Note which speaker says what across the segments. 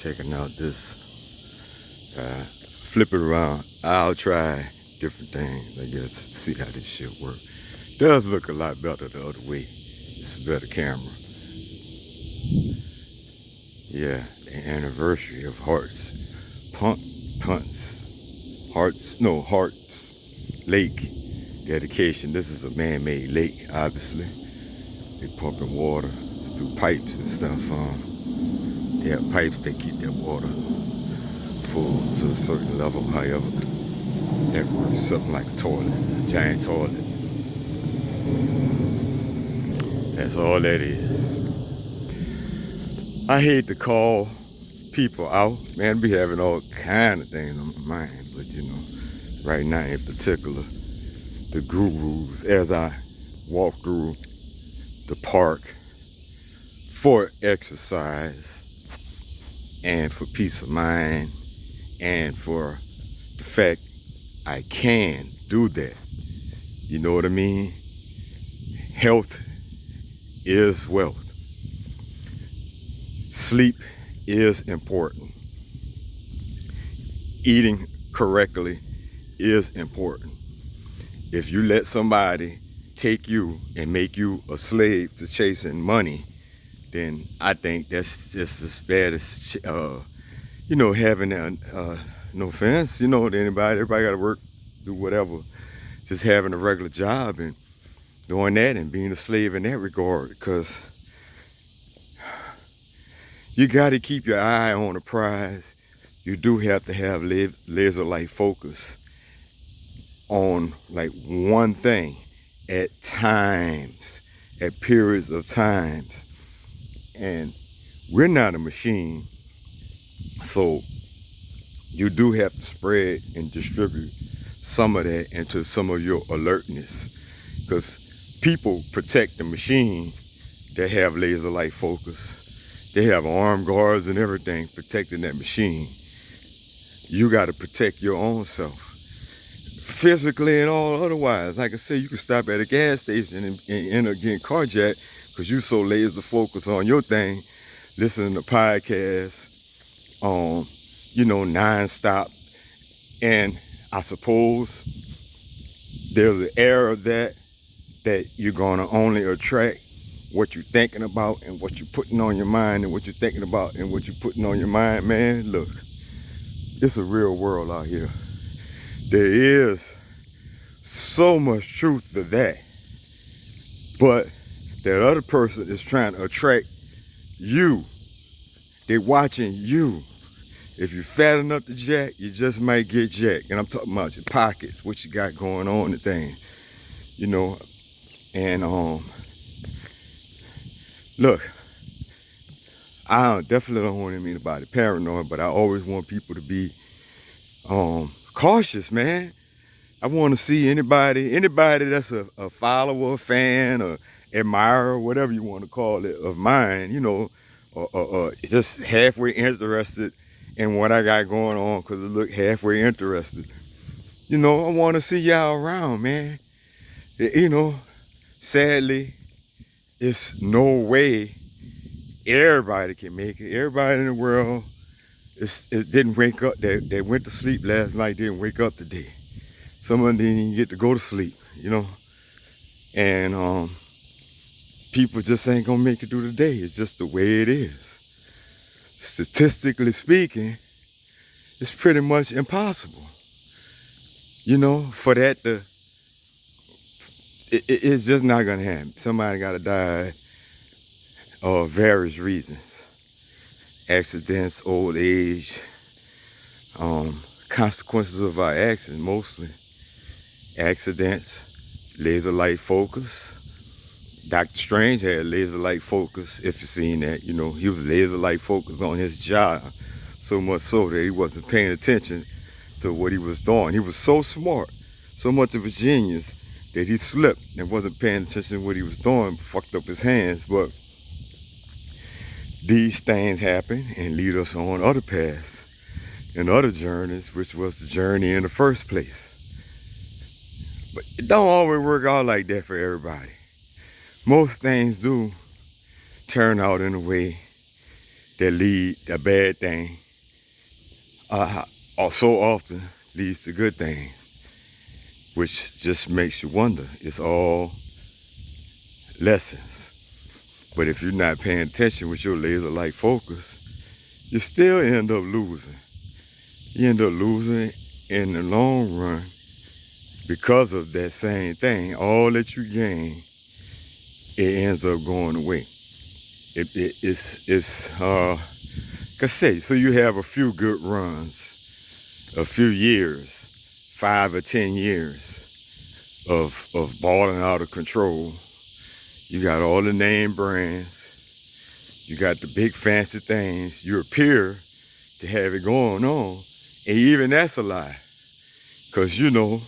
Speaker 1: checking out this. Flip it around. I'll try different things, I guess, to see how this shit works. Does look a lot better the other way. It's a better camera. Yeah, the anniversary of Hearts Lake dedication. This is a man-made lake, obviously. They pumping water through pipes and stuff. They have pipes that keep that water full to a certain level. However, that works something like a toilet, a giant toilet. That's all that is. I hate to call people out. Man, be having all kind of things on my mind, but you know, right now in particular, the gurus as I walk through the park for exercise and for peace of mind and for the fact I can do that. You know what I mean? Health is wealth. Sleep is important. Eating correctly is important. If you let somebody take you and make you a slave to chasing money, then I think that's just as bad as, you know, having no offense, you know, to anybody. Everybody got to work, do whatever. Just having a regular job and doing that and being a slave in that regard, because you got to keep your eye on the prize. You do have to have laser-like focus on like one thing at times, at periods of times. And we're not a machine, so you do have to spread and distribute some of that into some of your alertness, because people protect the machine that have laser-like focus. They have armed guards and everything protecting that machine. You got to protect your own self, physically and all otherwise. Like I said, you can stop at a gas station and end up getting carjacked because you so laser focused on your thing, listening to podcasts, you know, non-stop. And I suppose there's an air of that you're gonna only attract what you're thinking about and what you're putting on your mind and what you're thinking about and what you're putting on your mind. Man, look, it's a real world out here. There is so much truth to that, but that other person is trying to attract you. They're watching you. If you're fat enough to jack, you just might get jacked. And I'm talking about your pockets, what you got going on, the thing, you know. And look, I definitely don't want anybody paranoid, but I always want people to be cautious, man. I want to see anybody that's a follower, a fan, or admirer, whatever you want to call it, of mine, you know, or just halfway interested in what I got going on because it look halfway interested. You know, I want to see y'all around, man. You know, sadly, it's no way everybody can make it. Everybody in the world it didn't wake up. They went to sleep last night, didn't wake up today. Some of them didn't even get to go to sleep, you know. And people just ain't gonna make it through the day. It's just the way it is. Statistically speaking, it's pretty much impossible, you know, for that to, it's just not gonna happen. Somebody gotta die of various reasons. Accidents, old age, consequences of our actions, mostly. Accidents, laser light focus. Dr. Strange had laser light focus, if you've seen that. You know, he was laser light focused on his job, so much so that he wasn't paying attention to what he was doing. He was so smart, so much of a genius, that he slipped and wasn't paying attention to what he was doing, fucked up his hands. But these things happen and lead us on other paths and other journeys, which was the journey in the first place. But it don't always work out like that for everybody. Most things do turn out in a way that lead a bad thing so often leads to good things, which just makes you wonder. It's all lessons. But if you're not paying attention with your laser-like focus, you still end up losing. You end up losing in the long run because of that same thing. All that you gain, it ends up going away. Cause say, so you have a few good runs, a few years, 5 or 10 years of balling out of control. You got all the name brands, you got the big fancy things, you appear to have it going on, and even that's a lie. Cause you know,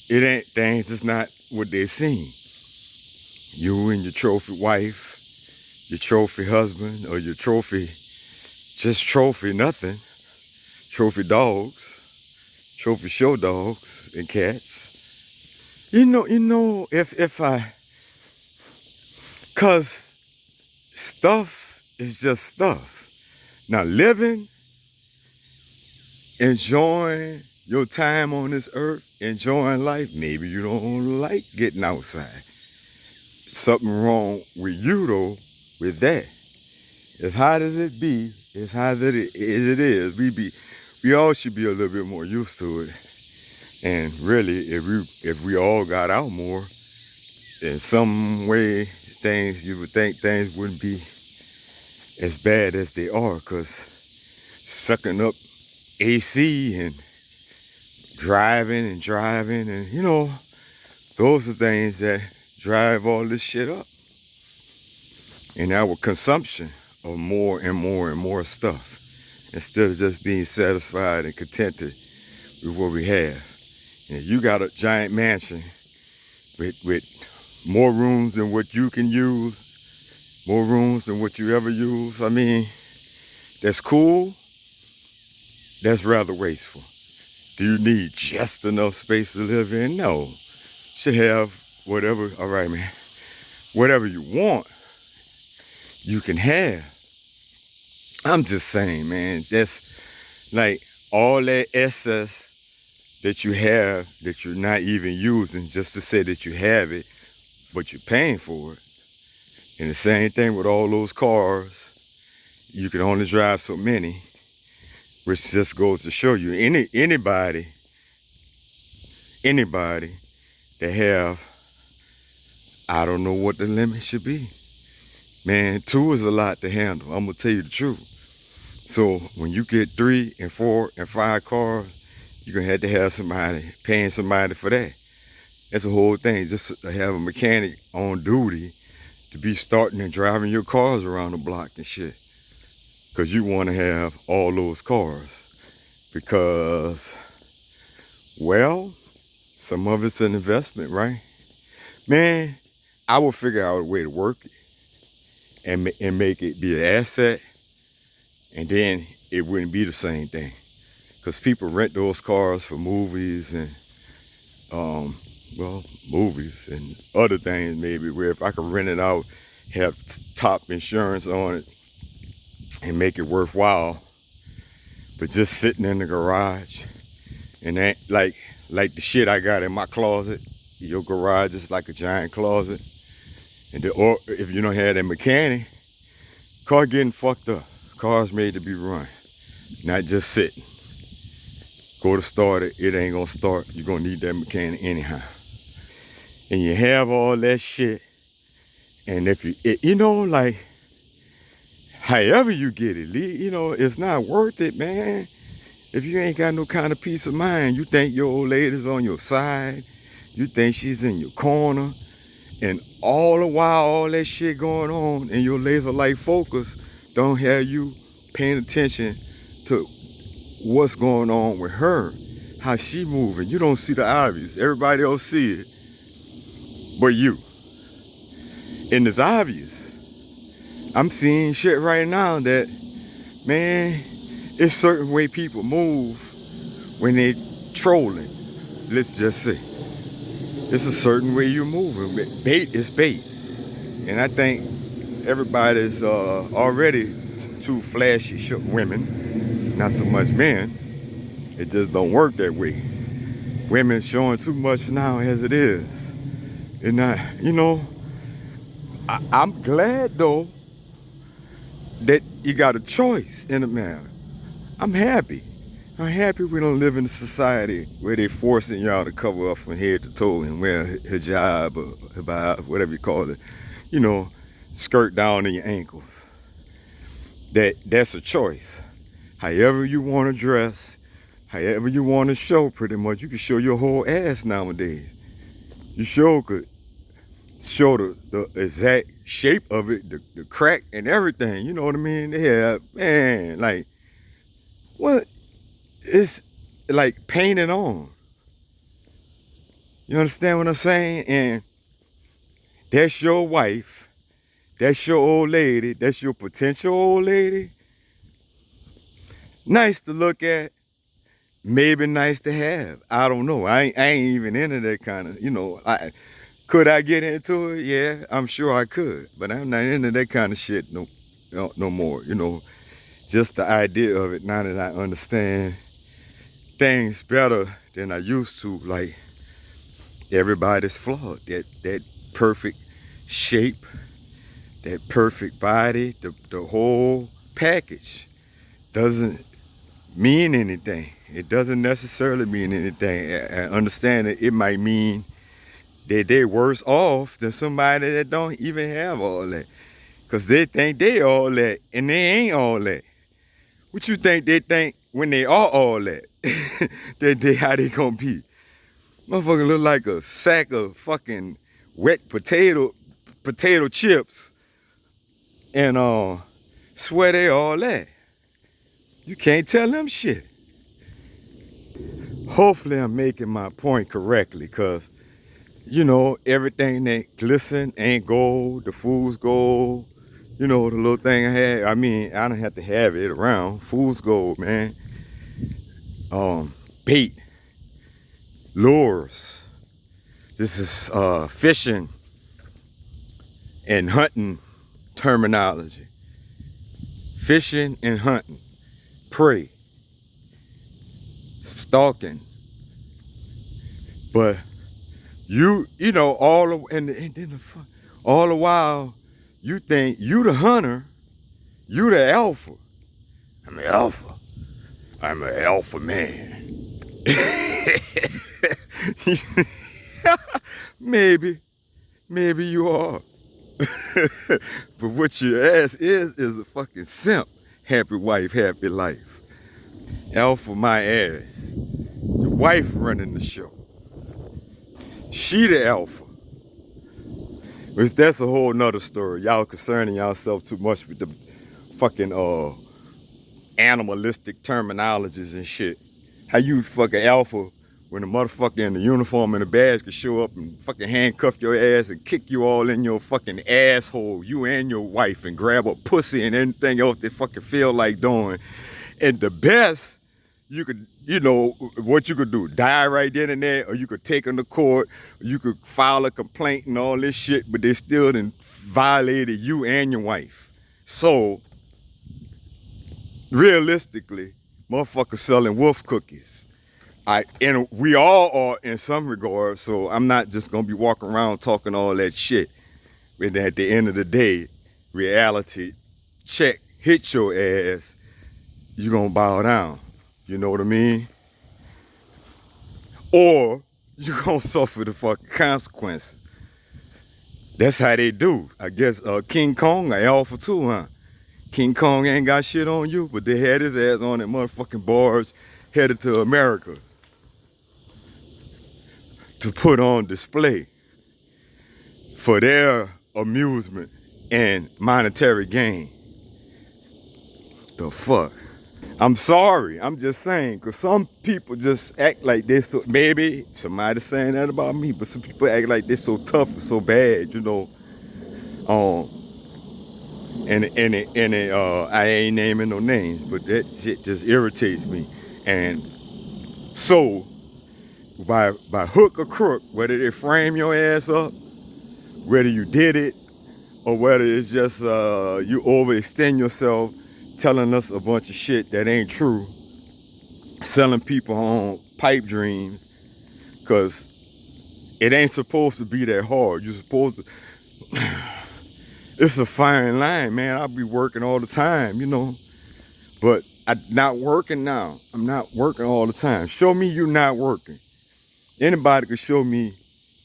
Speaker 1: it ain't things, it's not what they seem. You and your trophy wife, your trophy husband, or your trophy, just trophy nothing, trophy dogs, trophy show dogs and cats. If I, cause stuff is just stuff. Now living, enjoying your time on this earth, enjoying life, maybe you don't like getting outside. Something wrong with you though, with that. As hot as it be, as hot as it is, we all should be a little bit more used to it. And really, if we all got out more, in some way, you would think things wouldn't be as bad as they are, because sucking up AC and driving, and those are things that drive all this shit up. And our consumption of more and more and more stuff, instead of just being satisfied and contented with what we have. And if you got a giant mansion with more rooms than what you can use, more rooms than what you ever use, I mean, that's cool, that's rather wasteful. Do you need just enough space to live in? No. You should have whatever, all right, man, whatever you want, you can have. I'm just saying, man, that's like all that excess that you have that you're not even using, just to say that you have it, but you're paying for it. And the same thing with all those cars, you can only drive so many, which just goes to show you anybody that have, I don't know what the limit should be. Man, 2 is a lot to handle. I'm gonna tell you the truth. So when you get 3 and 4 and 5 cars, you're gonna have to have somebody, paying somebody for that. That's the whole thing, just to have a mechanic on duty to be starting and driving your cars around the block and shit. Cause you wanna have all those cars. Because, well, some of it's an investment, right? Man, I will figure out a way to work it and make it be an asset, and then it wouldn't be the same thing. Because people rent those cars for movies and, movies and other things maybe, where if I could rent it out, have top insurance on it, and make it worthwhile. But just sitting in the garage, and that, like the shit I got in my closet, your garage is like a giant closet. Or if you don't have that mechanic, car getting fucked up. Car's made to be run, not just sitting. Go to start it, it ain't gonna start. You're gonna need that mechanic anyhow. And you have all that shit, and if like, however you get it, it's not worth it, man. If you ain't got no kind of peace of mind, you think your old lady's on your side, you think she's in your corner, and all the while, all that shit going on, and your laser light focus don't have you paying attention to what's going on with her, how she moving. You don't see the obvious. Everybody else see it, but you. And it's obvious. I'm seeing shit right now that, man, it's certain way people move when they trolling. Let's just say. It's a certain way you're moving. Bait is bait. And I think everybody's already too flashy women, not so much men. It just don't work that way. Women showing too much now as it is. And not, I'm glad though that you got a choice in a matter. I'm happy. I'm happy we don't live in a society where they forcing y'all to cover up from head to toe and wear hijab or hijab, whatever you call it, skirt down to your ankles. That's a choice. However you want to dress, however you want to show, pretty much. You can show your whole ass nowadays. You sure could show the exact shape of it, the crack and everything. You know what I mean? Yeah, man, like, what? It's like painted on. You understand what I'm saying? And that's your wife. That's your old lady. That's your potential old lady. Nice to look at. Maybe nice to have. I don't know. I ain't even into that kind of, could I get into it? Yeah, I'm sure I could. But I'm not into that kind of shit no more. Just the idea of it, now that I understand things better than I used to, like everybody's flawed. That perfect shape, that perfect body, the whole package doesn't mean anything. It doesn't necessarily mean anything. I understand that it might mean that they're worse off than somebody that don't even have all that. Because they think they all that, and they ain't all that. What you think they think when they are all that? How they gonna be? Motherfucker look like a sack of fucking wet potato chips and swear they all that. You can't tell them shit. Hopefully I'm making my point correctly, because everything that glisten ain't gold, the fool's gold. The little thing I had, I don't have to have it around. Fool's gold, man. Bait, lures. This is fishing and hunting terminology. Fishing and hunting. Prey. Stalking. But all the while you think you the hunter, you the alpha. I'm an alpha. I'm an alpha man. Maybe you are. But what your ass is a fucking simp. Happy wife, happy life. Alpha my ass. Your wife running the show. She the alpha. Which that's a whole nother story. Y'all concerning yourself too much with the fucking animalistic terminologies and shit. How you fucking alpha when the motherfucker in the uniform and the badge can show up and fucking handcuff your ass and kick you all in your fucking asshole, you and your wife, and grab a pussy and anything else they fucking feel like doing. And the best you could, what you could do, die right then and there, or you could take them to court, or you could file a complaint and all this shit, but they still done violated you and your wife. So, realistically, motherfuckers selling wolf cookies. And we all are in some regards, so I'm not just gonna be walking around talking all that shit. And at the end of the day, reality check hit your ass, you gonna bow down. You know what I mean? Or you gonna suffer the fucking consequences. That's how they do. I guess King Kong, an alpha too, huh? King Kong ain't got shit on you, but they had his ass on that motherfucking barge headed to America to put on display for their amusement and monetary gain. The fuck? I'm sorry, I'm just saying, because some people just act like they're so, maybe somebody's saying that about me, but some people act like they're so tough and so bad, I ain't naming no names, but that shit just irritates me. And so, by hook or crook, whether they frame your ass up, whether you did it, or whether it's just you overextend yourself telling us a bunch of shit that ain't true, selling people on pipe dreams, because it ain't supposed to be that hard. You're supposed to, it's a fine line, man. I'll be working all the time, you know, but I'm not working now. I'm not working all the time. Show me you not working. Anybody could show me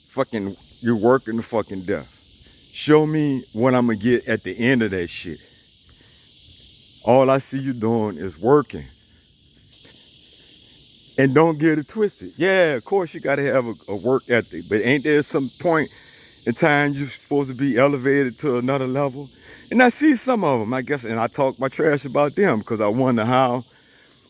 Speaker 1: fucking you're working to fucking death. Show me what I'm gonna get at the end of that shit. All I see you doing is working. And don't get it twisted. Yeah, of course you gotta have a work ethic, but ain't there some point in time you're supposed to be elevated to another level? And I see some of them, I guess, and I talk my trash about them because I wonder how,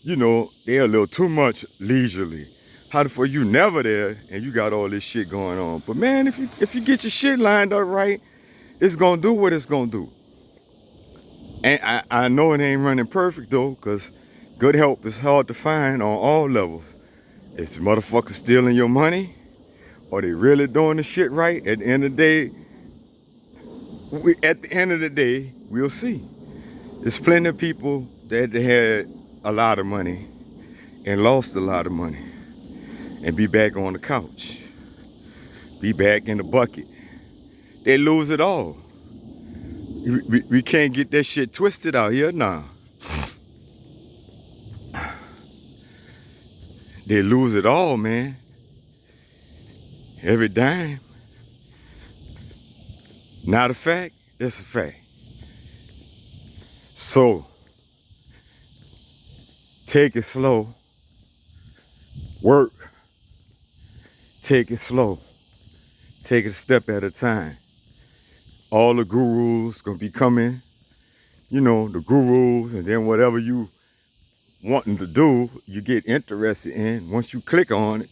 Speaker 1: you know, they're a little too much leisurely. How the fuck you never there and you got all this shit going on? But man, if you get your shit lined up right, it's gonna do what it's gonna do. And I know it ain't running perfect though, because good help is hard to find on all levels. Is the motherfucker stealing your money? Are they really doing the shit right? At the end of the day, we'll see. There's plenty of people that had a lot of money and lost a lot of money and be back on the couch, be back in the bucket. They lose it all. We can't get that shit twisted out here now. They lose it all, man. Every dime. Not a fact, it's a fact. So, take it slow. Work. Take it slow. Take it a step at a time. All the gurus gonna be coming, you know, the gurus, and then whatever you wanting to do, you get interested in. Once you click on it,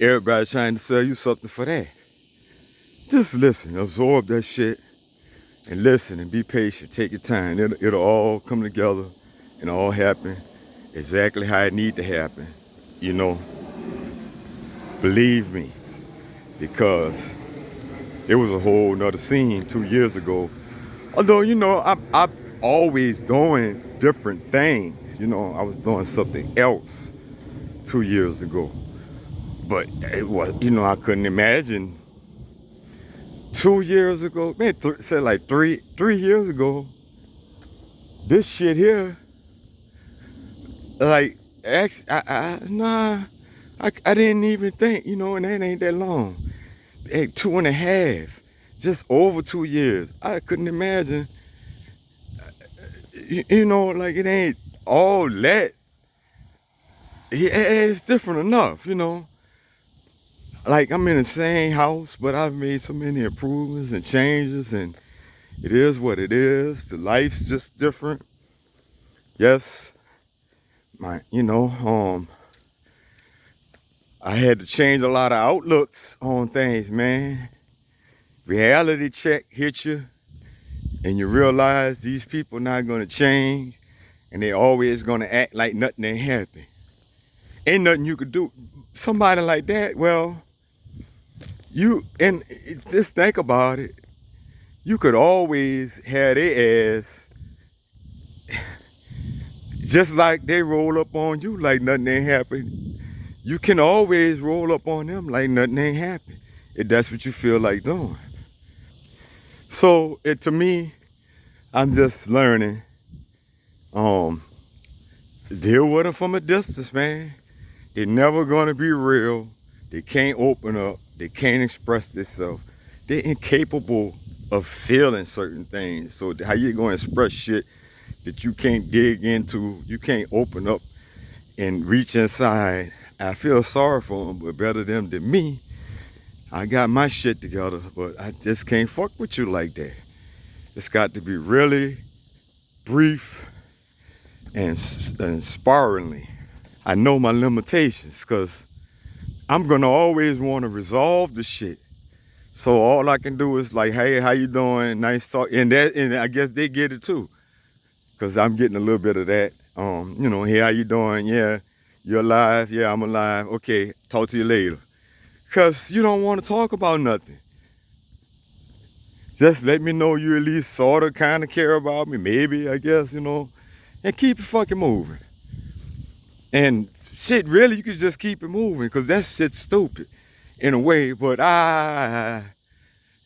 Speaker 1: everybody's trying to sell you something for that. Just listen, absorb that shit, and listen and be patient. Take your time. It'll all come together and all happen exactly how it need to happen. You know, believe me, because it was a whole nother scene 2 years ago. Although, you know, I'm always doing different things. You know, I was doing something else 2 years ago. But it was, you know, I couldn't imagine 2 years ago, man, say like three years ago, this shit here, like, I didn't even think, you know, and that ain't that long. Hey, 2.5, just over 2 years. I couldn't imagine, you know, like it ain't all that. It's different enough, you know. Like I'm in the same house, but I've made so many improvements and changes, and it is what it is. The life's just different. Yes, I had to change a lot of outlooks on things, man. Reality check hit you, and you realize these people not gonna change, and they always gonna act like nothing ain't happened. Ain't nothing you could do. Somebody like that, well, and just think about it. You could always have their ass just like they roll up on you like nothing ain't happened. You can always roll up on them like nothing ain't happened, if that's what you feel like doing. So to me, I'm just learning, deal with them from a distance, man. They're never gonna be real. They can't open up. They can't express themselves. They're incapable of feeling certain things. So how you gonna express shit that you can't dig into? You can't open up and reach inside. I feel sorry for them, but better them than me. I got my shit together, but I just can't fuck with you like that. It's got to be really brief and sparingly. I know my limitations, because I'm gonna always want to resolve the shit. So all I can do is like, hey, how you doing? Nice talk. And I guess they get it too, because I'm getting a little bit of that. You know, hey, how you doing? Yeah, you're alive? Yeah, I'm alive. Okay, talk to you later. Because you don't want to talk about nothing. Just let me know you at least sort of kind of care about me. Maybe, I guess, you know. and keep it fucking moving. And shit, really, you could just keep it moving because that shit's stupid in a way. But I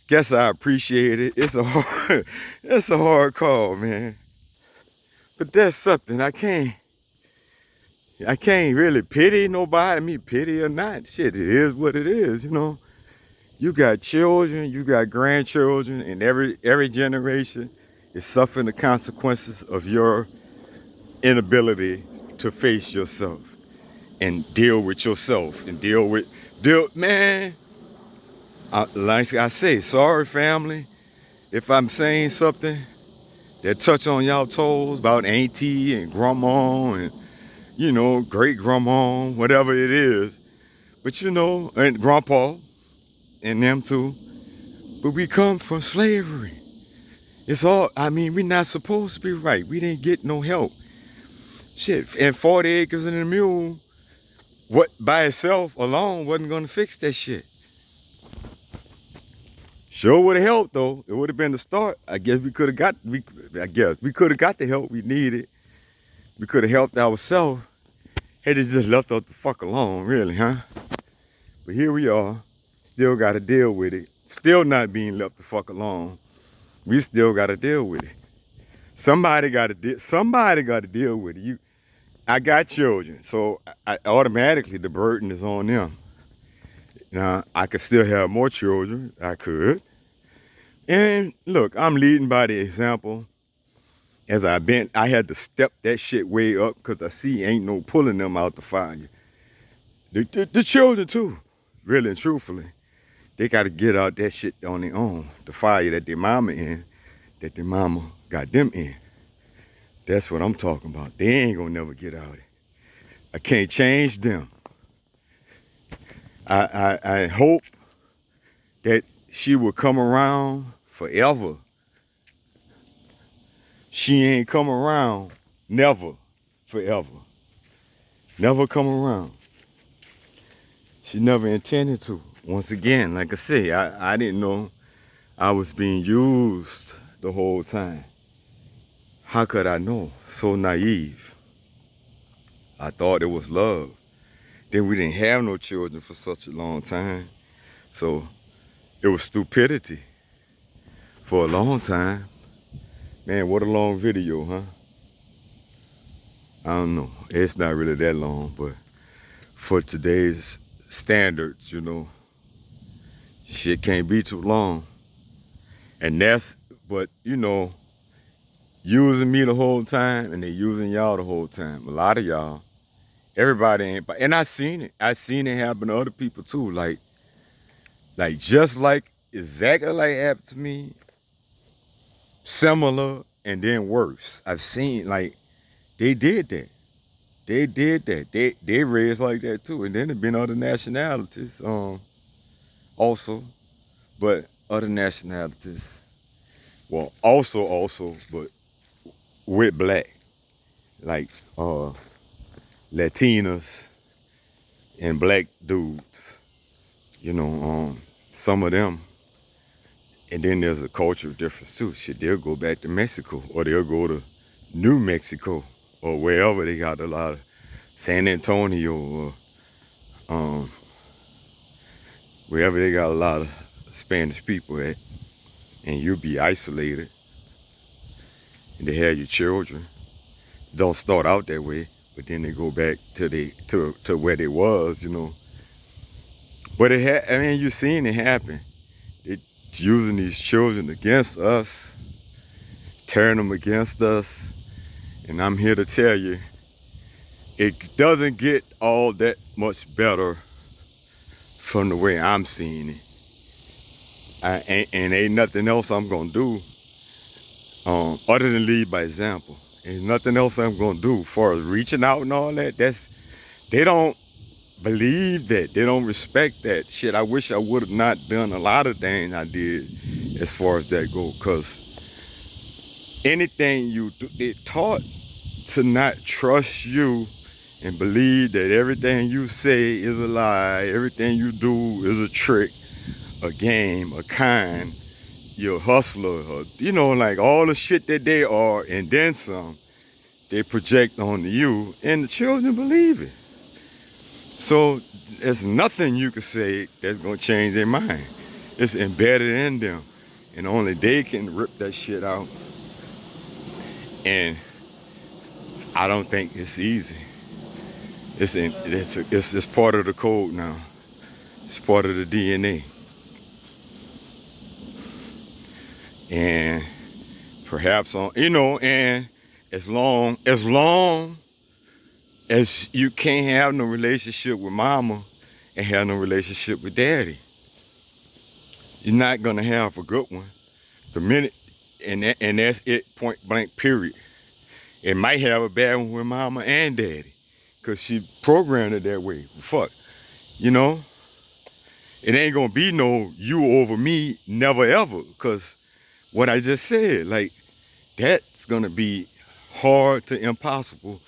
Speaker 1: guess I appreciate it. It's a hard, it's a hard call, man. But that's something I can't really pity nobody. I mean, pity or not, shit, it is what it is, you know. You got children, you got grandchildren, and every generation is suffering the consequences of your inability to face yourself and deal with yourself and man. Like I say, sorry family if I'm saying something that touch on y'all toes about auntie and grandma and great grandma, whatever it is. But and grandpa and them too. But we come from slavery. It's all, I mean, we're not supposed to be right. We didn't get no help. Shit, and 40 acres and a mule, what by itself alone wasn't gonna fix that shit. Sure would have helped though. It would have been the start. I guess we could have got the help we needed. We could have helped ourselves. Had it just left us the fuck alone, really, huh? But here we are, still gotta deal with it. Still not being left the fuck alone. We still gotta deal with it. Somebody gotta deal with it. I got children, so I automatically the burden is on them. Now I could still have more children. I could. And look, I'm leading by the example. As I had to step that shit way up because I see ain't no pulling them out the fire. The children too, really and truthfully. They got to get out that shit on their own. The fire that their mama in, that their mama got them in. That's what I'm talking about. They ain't gonna never get out of it. I can't change them. I hope that she will come around forever. She ain't come around, never, forever. Never come around. She never intended to. Once again, like I say, I didn't know I was being used the whole time. How could I know? So naive. I thought it was love. Then we didn't have no children for such a long time. So it was stupidity for a long time. Man, what a long video, huh? I don't know. It's not really that long, but for today's standards, shit can't be too long. And but using me the whole time and they using y'all the whole time. A lot of y'all, everybody ain't, and I seen it. I seen it happen to other people too. Like just like exactly like it happened to me, similar and then worse. I've seen they did that. They did that. They raised like that too. And then there been other nationalities, also, but other nationalities. Well, also, but with black, like Latinas and black dudes, some of them. And then there's a cultural difference too. Shit, they'll go back to Mexico or they'll go to New Mexico or wherever they got a lot of San Antonio or wherever they got a lot of Spanish people at, and you'll be isolated. And they have your children. Don't start out that way, but then they go back to where they was, But I mean, you've seen it happen. It's using these children against us, tearing them against us. And I'm here to tell you, it doesn't get all that much better from the way I'm seeing it. And ain't nothing else I'm gonna do other than lead by example. There's nothing else I'm gonna do as far as reaching out and all that. They don't believe that. They don't respect that shit. I wish I would have not done a lot of things I did as far as that go, because anything you do, it taught to not trust you and believe that everything you say is a lie, everything you do is a trick, a game, a con, you're a hustler, like all the shit that they are, and then some. they project onto you, and the children believe it. So there's nothing you can say that's gonna change their mind. It's embedded in them, and only they can rip that shit out. And I don't think it's easy. It's part of the code now. It's part of the DNA. And perhaps and as long as you can't have no relationship with mama and have no relationship with daddy, you're not gonna have a good one. The minute, and that's it, point blank, period. It might have a bad one with mama and daddy, cause she programmed it that way. Fuck, you know. It ain't gonna be no you over me, never ever, cause what I just said, like, that's gonna be hard to impossible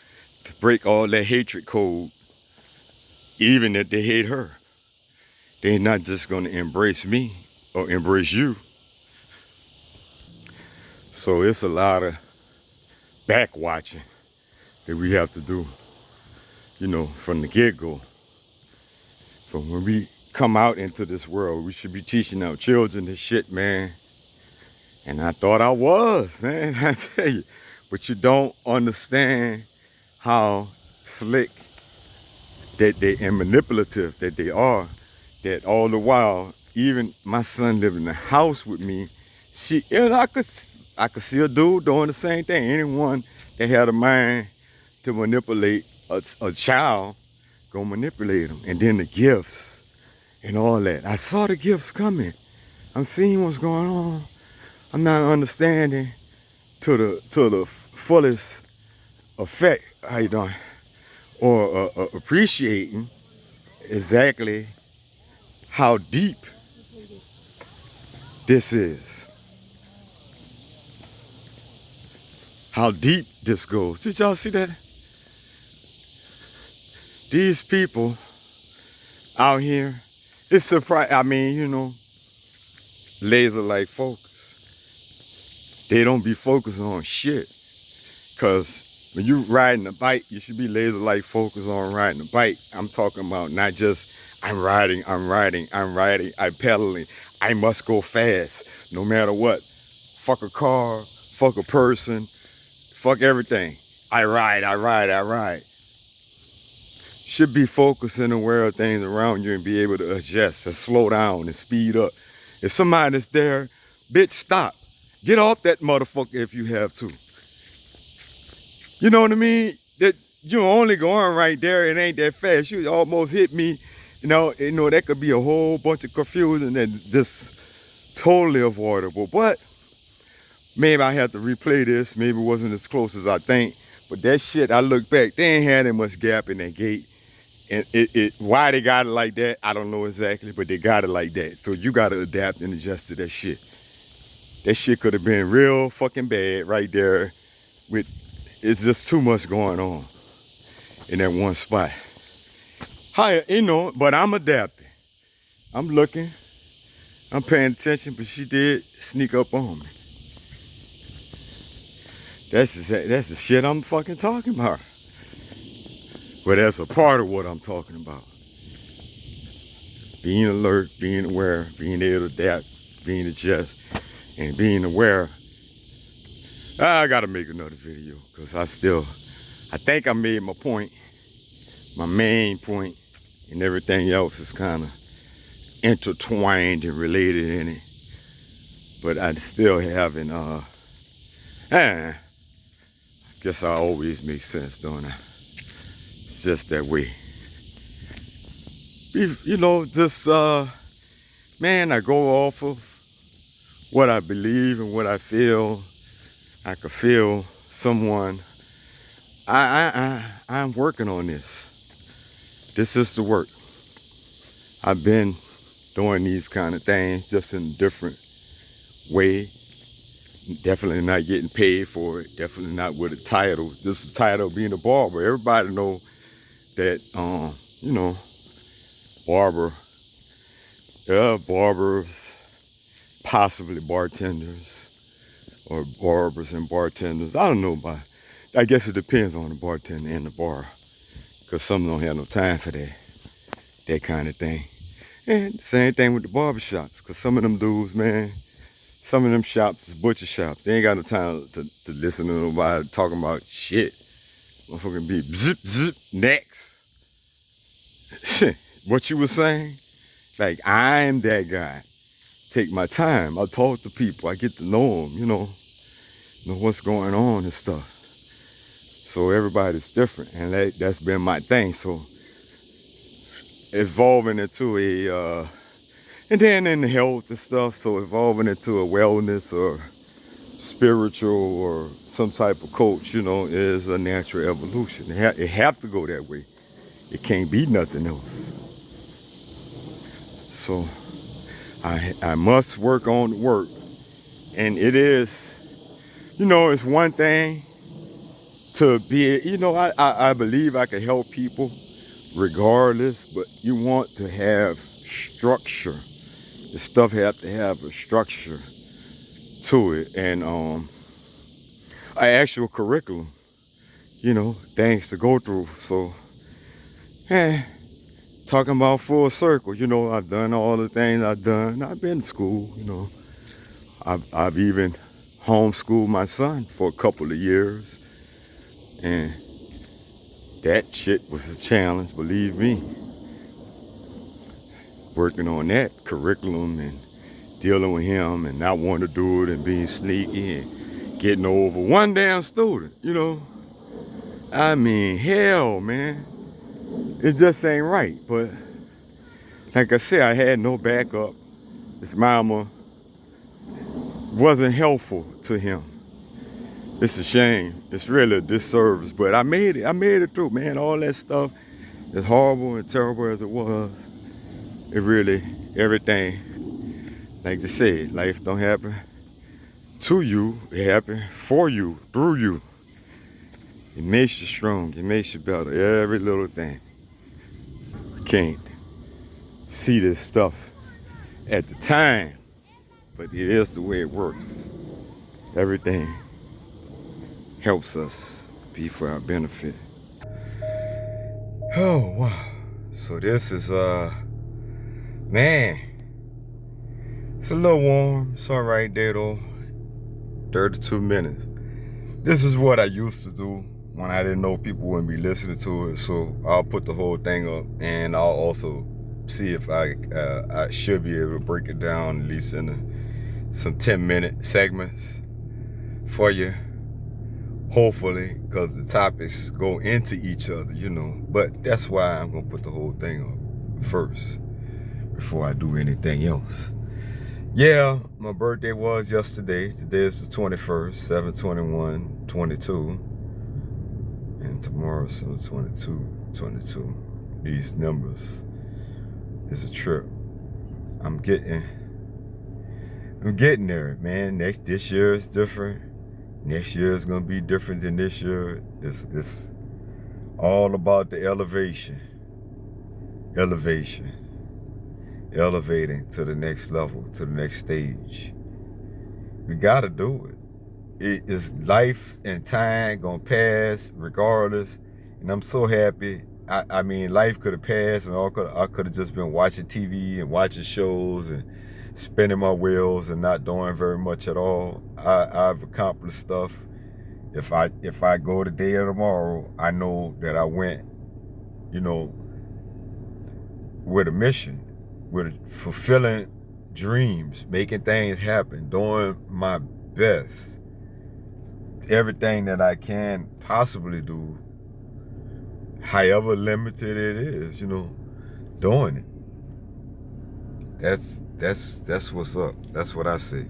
Speaker 1: to break all that hatred code, even if they hate her. They're not just gonna embrace me or embrace you. So it's a lot of back watching that we have to do, from the get-go. So when we come out into this world, we should be teaching our children this shit, man. And I thought I was, man, I tell you. But you don't understand how slick and manipulative that they are. That all the while, even my son living in the house with me, I could see a dude doing the same thing. Anyone that had a mind to manipulate a child, go manipulate them. And then the gifts and all that. I saw the gifts coming. I'm seeing what's going on. I'm not understanding to the fullest effect, how you doing, or appreciating exactly how deep this is, how deep this goes. Did y'all see that? These people out here, it's surprising. I mean, laser-like focus. They don't be focused on shit. Cause when you riding a bike, you should be laser-like focused on riding a bike. I'm talking about not just I'm riding, I'm pedaling. I must go fast, no matter what. Fuck a car, fuck a person, fuck everything. I ride. Should be focused and aware of things around you and be able to adjust and slow down and speed up. If somebody's there, bitch, stop. Get off that motherfucker if you have to. You know what I mean? That you're only going right there. It ain't that fast. You almost hit me. That could be a whole bunch of confusion and just totally avoidable. But maybe I have to replay this. Maybe it wasn't as close as I think. But that shit, I look back, they ain't had that much gap in that gate. And why they got it like that, I don't know exactly, but they got it like that. So you got to adapt and adjust to that shit. That shit could have been real fucking bad right there. It's just too much going on in that one spot. Hi, but I'm adapting. I'm looking. I'm paying attention, but she did sneak up on me. That's the shit I'm fucking talking about. But that's a part of what I'm talking about. Being alert, being aware, being able to adapt, being adjust, and being aware. I gotta make another video because I think I made my point, my main point, and everything else is kind of intertwined and related in it. But I still haven't, I guess I always make sense, don't I? It's just that way. Man, I go off of what I believe and what I feel. I could feel someone. I'm working on this. This is the work. I've been doing these kind of things just in a different way. Definitely not getting paid for it. Definitely not with a title. Just the title of being a barber. Everybody know that, barbers, possibly bartenders, or barbers and bartenders. I don't know about I guess it depends on the bartender and the bar, because some don't have no time for that kind of thing. And the same thing with the barbershops, because some of them dudes, man, some of them shops is butcher shops. They ain't got no time to listen to nobody talking about shit. Motherfucking be zip, zip, next. Shit, what you was saying? Like, I'm that guy. Take my time. I talk to people. I get to know them, know what's going on and stuff. So everybody's different, and that's been my thing. So evolving into and then in the health and stuff, so evolving into a wellness or spiritual or some type of coach, is a natural evolution. It have to go that way. It can't be nothing else. So I must work on the work. And it is, it's one thing to be, I believe I can help people regardless, but you want to have structure. The stuff have to have a structure to it, and an actual curriculum, things to go through. So, talking about full circle, I've done all the things I've done. I've been to school, I've even homeschooled my son for a couple of years, and that shit was a challenge, believe me. Working on that curriculum and dealing with him and not wanting to do it and being sneaky and getting over one damn student, I mean, hell, man. It just ain't right. But like I said, I had no backup. His mama wasn't helpful to him. It's a shame. It's really a disservice. But I made it. I made it through, man. All that stuff, as horrible and terrible as it was, it really, everything, like they say, life don't happen to you. It happen for you, through you. It makes you strong. It makes you better. Every little thing. You can't see this stuff at the time, but it is the way it works. Everything helps us be for our benefit. Oh, wow. So this is, man, it's a little warm. It's all right there, though. 32 minutes. This is what I used to do when I didn't know people wouldn't be listening to it. So I'll put the whole thing up, and I'll also see if I should be able to break it down, at least in some 10-minute segments for you. Hopefully, because the topics go into each other, But that's why I'm going to put the whole thing up first before I do anything else. Yeah, my birthday was yesterday. Today is the 21st, 7/21/22. And tomorrow, 7/22/22. These numbers is a trip. I'm getting there, man. This year is different. Next year is gonna be different than this year. It's all about the elevation. Elevating to the next level, to the next stage. We gotta do it. It is life and time gonna pass regardless. And I'm so happy. I mean, life could have passed and I could have just been watching TV and watching shows and spinning my wheels and not doing very much at all. I've accomplished stuff. If I go today or tomorrow, I know that I went, with a mission, with fulfilling dreams, making things happen, doing my best. Everything that I can possibly do, however limited it is, doing it. That's what's up. That's what I say.